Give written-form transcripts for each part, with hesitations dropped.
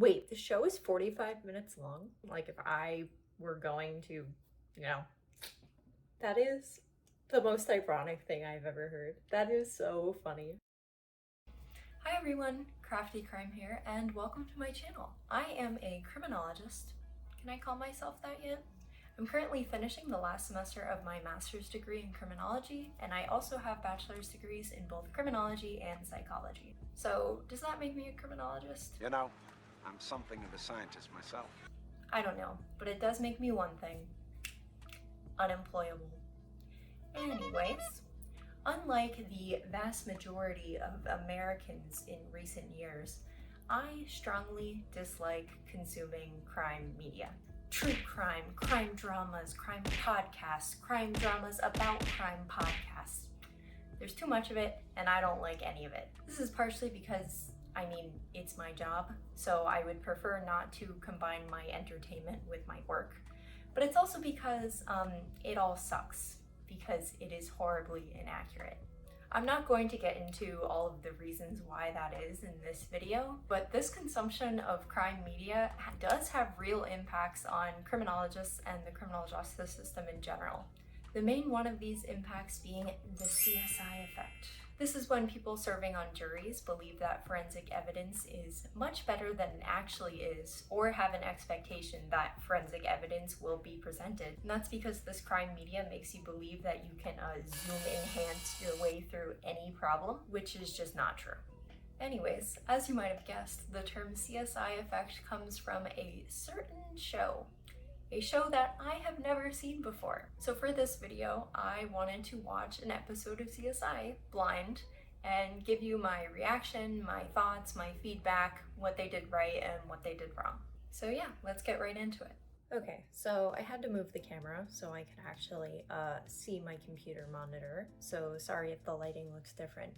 Wait, the show is 45 minutes long? Like, if I were going to, that is the most ironic thing I've ever heard. That is so funny. Hi everyone, Crafty Crime here, and welcome to my channel. I am a criminologist. Can I call myself that yet? I'm currently finishing the last semester of my master's degree in criminology, and I also have bachelor's degrees in both criminology and psychology. So, does that make me a criminologist? You know, I'm something of a scientist myself. I don't know, but it does make me one thing: unemployable. Anyways, unlike the vast majority of Americans in recent years, I strongly dislike consuming crime media. True crime, crime dramas, crime podcasts, crime dramas about crime podcasts. There's too much of it, and I don't like any of it. This is partially because, it's my job, so I would prefer not to combine my entertainment with my work. But it's also because it all sucks, because it is horribly inaccurate. I'm not going to get into all of the reasons why that is in this video, but this consumption of crime media does have real impacts on criminologists and the criminal justice system in general. The main one of these impacts being the CSI effect. This is when people serving on juries believe that forensic evidence is much better than it actually is, or have an expectation that forensic evidence will be presented. And that's because this crime media makes you believe that you can zoom enhance your way through any problem, which is just not true. Anyways, as you might have guessed, the term CSI effect comes from a certain show. A show that I have never seen before. So for this video, I wanted to watch an episode of CSI blind and give you my reaction, my thoughts, my feedback, what they did right and what they did wrong. So yeah, let's get right into it. Okay, so I had to move the camera so I could actually see my computer monitor. So sorry if the lighting looks different.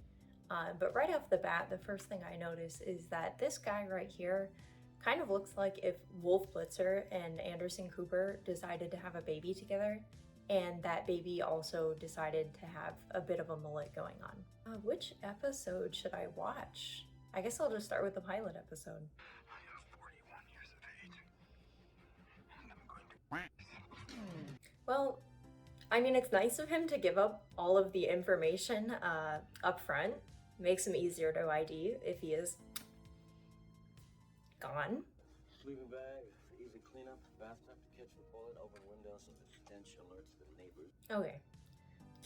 But right off the bat, the first thing I notice is that this guy right here kind of looks like if Wolf Blitzer and Anderson Cooper decided to have a baby together, and that baby also decided to have a bit of a mullet going on. Which episode should I watch? I guess I'll just start with the pilot episode. I am 41 years of age, and I'm going to... Well, it's nice of him to give up all of the information up front. Makes him easier to ID if he is gone. Sleeping bag, easy cleanup, bathtub to catch the bullet, open window so the stench alerts the neighbors. Okay.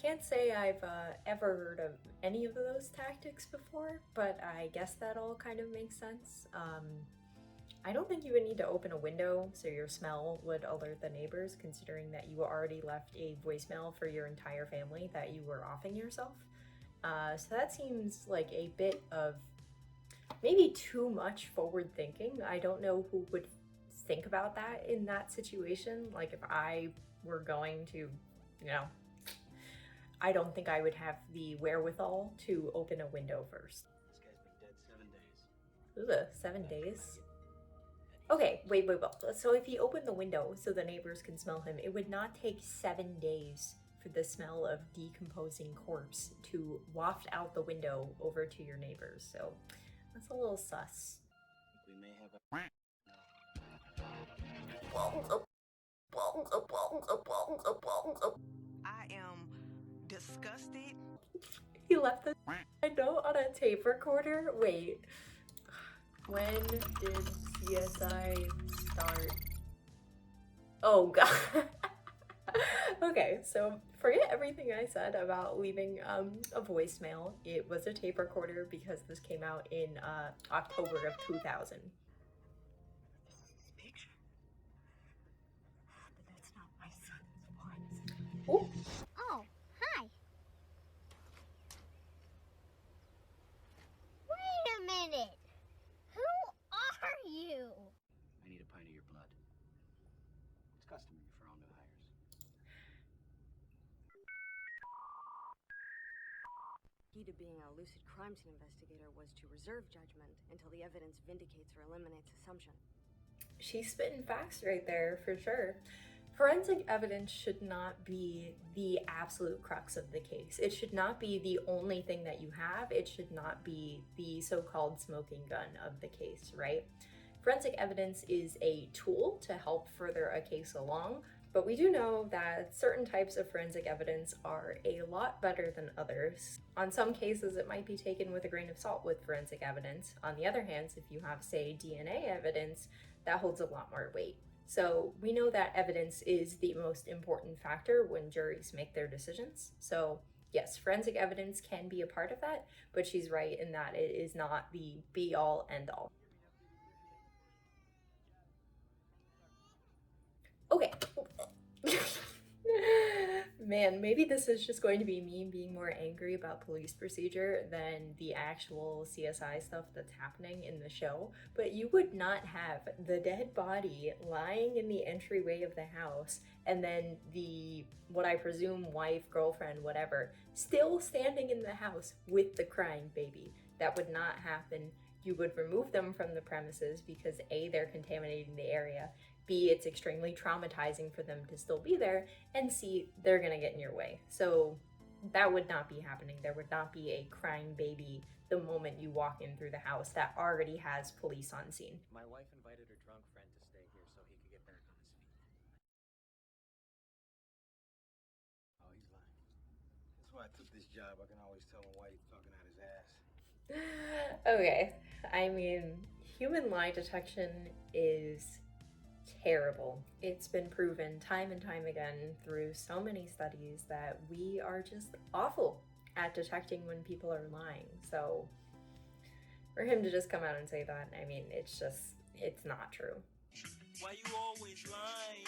Can't say I've ever heard of any of those tactics before, but I guess that all kind of makes sense. I don't think you would need to open a window so your smell would alert the neighbors, considering that you already left a voicemail for your entire family that you were offing yourself. So that seems like a bit of maybe too much forward thinking. I don't know who would think about that in that situation. Like if I were going to, I don't think I would have the wherewithal to open a window first. This guy's been dead 7 days. Ugh, 7 days? Okay, wait. So if he opened the window so the neighbors can smell him, it would not take 7 days for the smell of decomposing corpse to waft out the window over to your neighbors. So that's a little sus. We may have a... I am disgusted. He left the note on a tape recorder? Wait. When did CSI start? Oh god. Okay, so forget everything I said about leaving a voicemail. It was a tape recorder because this came out in October of 2000. Picture. But that's not my son's voice. Oh, Oh, hi. Wait a minute. Who are you? I need a pint of your blood. It's customary for all new hires. Key to being a lucid crime scene investigator was to reserve judgment until the evidence vindicates or eliminates assumption. she's spitting facts right there for sure. Forensic evidence should not be the absolute crux of the case. It should not be the only thing that you have. It should not be the so-called smoking gun of the case, right? Forensic evidence is a tool to help further a case along, but we do know that certain types of forensic evidence are a lot better than others. On some cases, it might be taken with a grain of salt with forensic evidence. On the other hand, if you have, say, DNA evidence, that holds a lot more weight. So we know that evidence is the most important factor when juries make their decisions. So yes, forensic evidence can be a part of that, but she's right in that it is not the be-all, end-all. Okay. Man, maybe this is just going to be me being more angry about police procedure than the actual CSI stuff that's happening in the show, but you would not have the dead body lying in the entryway of the house and then the, what I presume, wife, girlfriend, whatever, still standing in the house with the crying baby. That would not happen. You would remove them from the premises because A, they're contaminating the area, B, it's extremely traumatizing for them to still be there, and C, they're gonna get in your way. So that would not be happening. There would not be a crying baby the moment you walk in through the house that already has police on scene. My wife invited her drunk friend to stay here so he could get back on his feet. Oh, he's lying. That's why I took this job. I can always tell when White's talking out his ass. Okay, I mean, human lie detection is terrible. It's been proven time and time again through so many studies that we are just awful at detecting when people are lying. So for him to just come out and say that, I mean, it's not true. Why you always lying?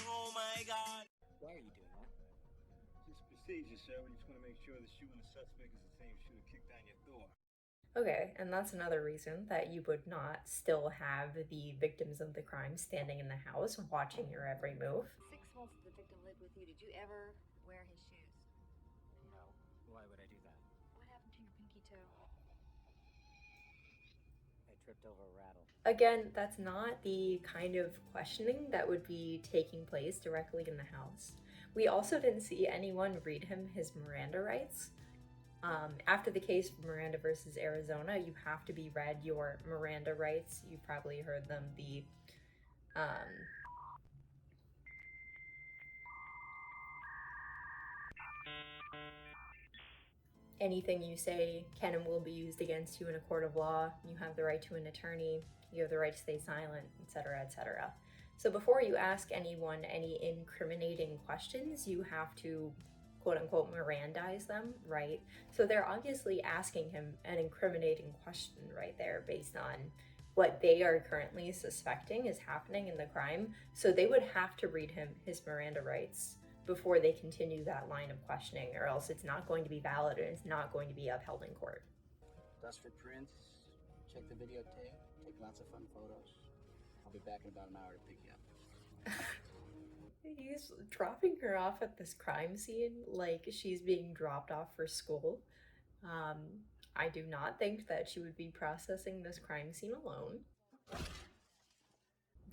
Oh my God. Why are you doing that? Just procedure, sir. We just want to make sure the shoe and the suspect is the same shoe that kicked down your door. Okay, and that's another reason that you would not still have the victims of the crime standing in the house watching your every move. 6 months the victim lived with you. Did you ever wear his shoes? No. Why would I do that? What happened to your pinky toe? I tripped over a rattle. Again, that's not the kind of questioning that would be taking place directly in the house. We also didn't see anyone read him his Miranda rights. After the case of Miranda versus Arizona, you have to be read your Miranda rights. You've probably heard them. Anything you say can and will be used against you in a court of law. You have the right to an attorney. You have the right to stay silent, etc., etc. So before you ask anyone any incriminating questions, you have to quote-unquote Mirandize them, right? So they're obviously asking him an incriminating question right there based on what they are currently suspecting is happening in the crime. So they would have to read him his Miranda rights before they continue that line of questioning, or else it's not going to be valid and it's not going to be upheld in court. Dust for prints, check the videotape, take lots of fun photos. I'll be back in about an hour to pick you up. He's dropping her off at this crime scene like she's being dropped off for school. I do not think that she would be processing this crime scene alone.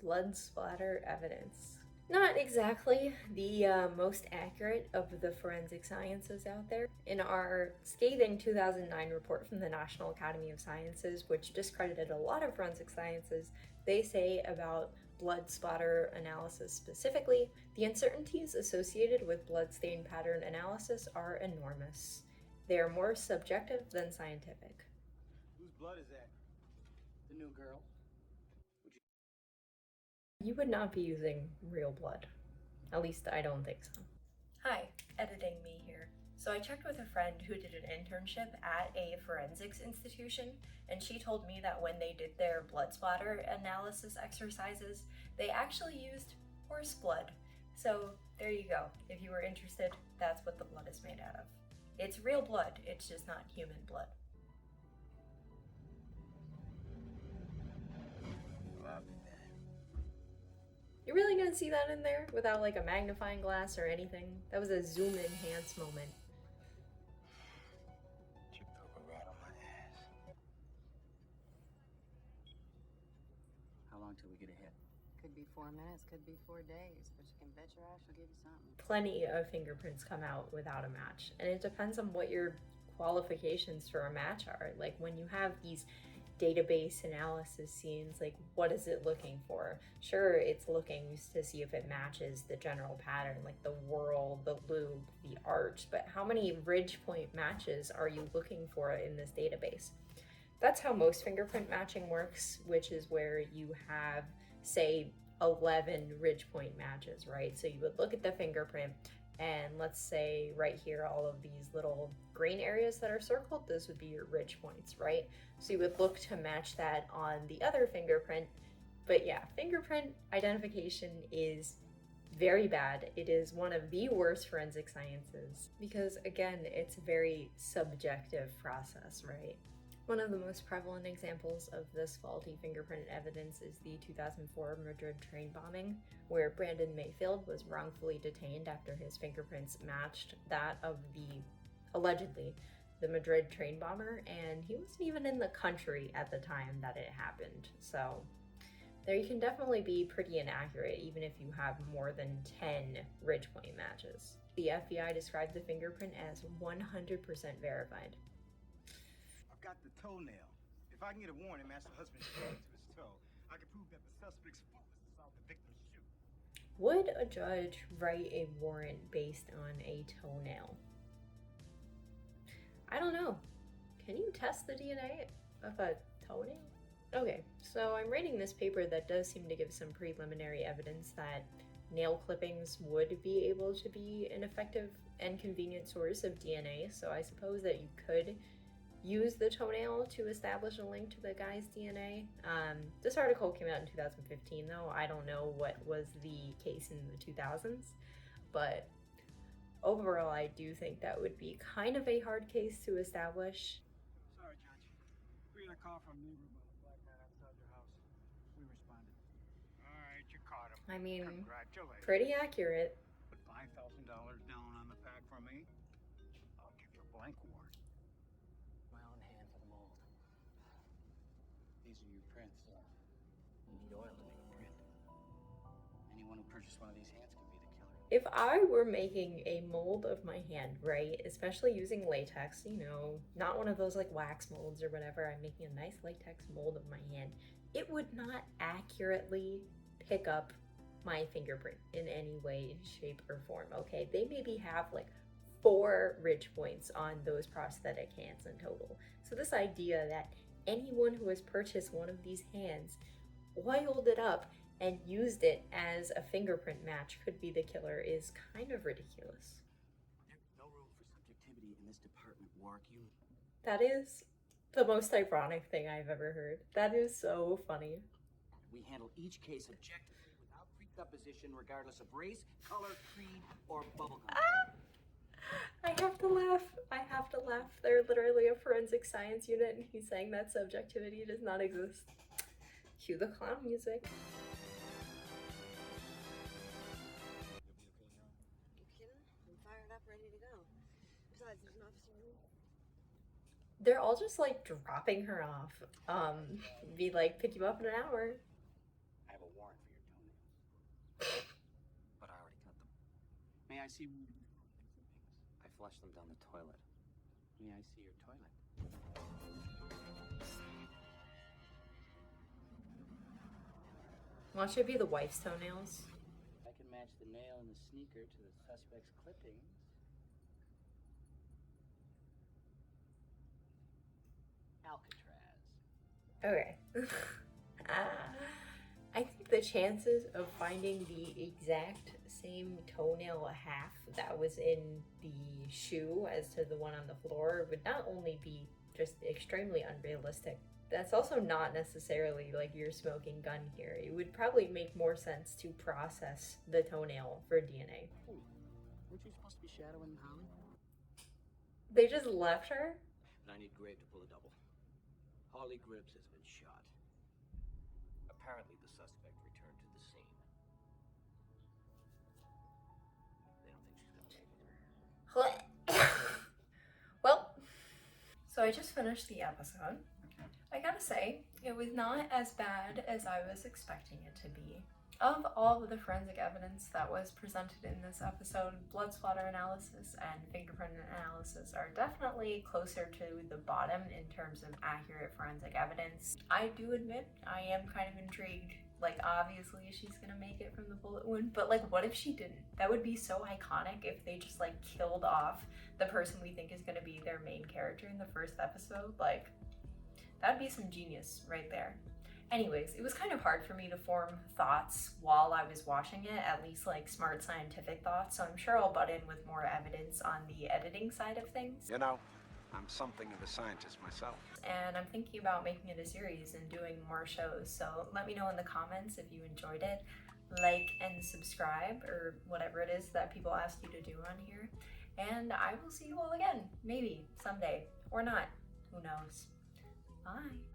Blood splatter evidence. Not exactly the most accurate of the forensic sciences out there. In our scathing 2009 report from the National Academy of Sciences, which discredited a lot of forensic sciences, they say about blood splatter analysis specifically, the uncertainties associated with blood stain pattern analysis are enormous. They are more subjective than scientific. Whose blood is that? The new girl. You would not be using real blood. At least I don't think so. Hi, editing me here. So I checked with a friend who did an internship at a forensics institution, and she told me that when they did their blood splatter analysis exercises, they actually used horse blood. So there you go. If you were interested, that's what the blood is made out of. It's real blood, it's just not human blood. You're really gonna see that in there without like a magnifying glass or anything? That was a zoom enhance moment. Tripped over right on my ass. How long till we get a hit? Could be 4 minutes, could be 4 days, but you can bet your ass she'll give you something. Plenty of fingerprints come out without a match, and it depends on what your qualifications for a match are. Like when you have these database analysis scenes, like what is it looking for? Sure, it's looking to see if it matches the general pattern, like the whorl, the loop, the arch, but how many ridge point matches are you looking for in this database? That's how most fingerprint matching works, which is where you have, say, 11 ridge point matches, right? So you would look at the fingerprint, and let's say right here, all of these little green areas that are circled, those would be your ridge points, right? So you would look to match that on the other fingerprint. But yeah, fingerprint identification is very bad. It is one of the worst forensic sciences because, again, it's a very subjective process, right? One of the most prevalent examples of this faulty fingerprint evidence is the 2004 Madrid train bombing, where Brandon Mayfield was wrongfully detained after his fingerprints matched that of allegedly, the Madrid train bomber, and he wasn't even in the country at the time that it happened. So there you can definitely be pretty inaccurate even if you have more than 10 ridge point matches. The FBI described the fingerprint as 100% verified. Got the toenail. If I can get a warrant and match the husband's tag to his toe, I can prove that the suspect's foot was inside the victim's shoe. Would a judge write a warrant based on a toenail? I don't know. Can you test the DNA of a toenail? Okay, so I'm reading this paper that does seem to give some preliminary evidence that nail clippings would be able to be an effective and convenient source of DNA, so I suppose that you could use the toenail to establish a link to the guy's DNA. This article came out in 2015 though. I don't know what was the case in the 2000s, but overall I do think that would be kind of a hard case to establish. Sorry, Judge. We had a call from a neighbor about a black man outside your house. We responded. All right, you caught him. I mean, Congratulations. pretty accurate. Put $5,000 down on the pack for me. I'll give you a blank warrant. My own hand for the mold. These are your prints. You need oil to make a print. Anyone who purchased one of these hands can be the killer. If I were making a mold of my hand, right, especially using latex, you know, not one of those like wax molds or whatever, I'm making a nice latex mold of my hand, it would not accurately pick up my fingerprint in any way, shape, or form, okay? They maybe have like 4 ridge points on those prosthetic hands in total. So this idea that anyone who has purchased one of these hands, oiled it up, and used it as a fingerprint match could be the killer is kind of ridiculous. There's no room for subjectivity in this department, Warwick. That is the most ironic thing I've ever heard. That is so funny. We handle each case objectively without presupposition, regardless of race, color, creed, or bubblegum. I have to laugh. I have to laugh. They're literally a forensic science unit, and he's saying that subjectivity does not exist. Cue the clown music. You kidding? I'm fired up, ready to go. Besides, there's an officer room. They're all just like dropping her off. Be like, pick you up in an hour. I have a warrant for your toenails. But I already cut them. May I see? I flushed them down the toilet. May I see your toilet? Watch it be the wife's toenails. I can match the nail in the sneaker to the suspect's clippings. Alcatraz. Okay. I think the chances of finding the exact same toenail half that was in the shoe as to the one on the floor would not only be just extremely unrealistic, that's also not necessarily like your smoking gun here. It would probably make more sense to process the toenail for DNA. Weren't you supposed to be shadowing Holly? They just left her? But I need Grave to pull a double. Holly Gribbs has been shot. Apparently the suspect returned to the scene. They don't think she's gonna make it. Well, so I just finished the episode. I gotta say, it was not as bad as I was expecting it to be. Of all of the forensic evidence that was presented in this episode, blood splatter analysis and fingerprint analysis are definitely closer to the bottom in terms of accurate forensic evidence. I do admit I am kind of intrigued. Like, obviously she's gonna make it from the bullet wound, but like, what if she didn't? That would be so iconic if they just like killed off the person we think is gonna be their main character in the first episode. Like, that'd be some genius right there. Anyways, it was kind of hard for me to form thoughts while I was watching it, at least like smart scientific thoughts, so I'm sure I'll butt in with more evidence on the editing side of things. You know, I'm something of a scientist myself. And I'm thinking about making it a series and doing more shows, so let me know in the comments if you enjoyed it. Like and subscribe, or whatever it is that people ask you to do on here. And I will see you all again, maybe, someday, or not. Who knows? Bye.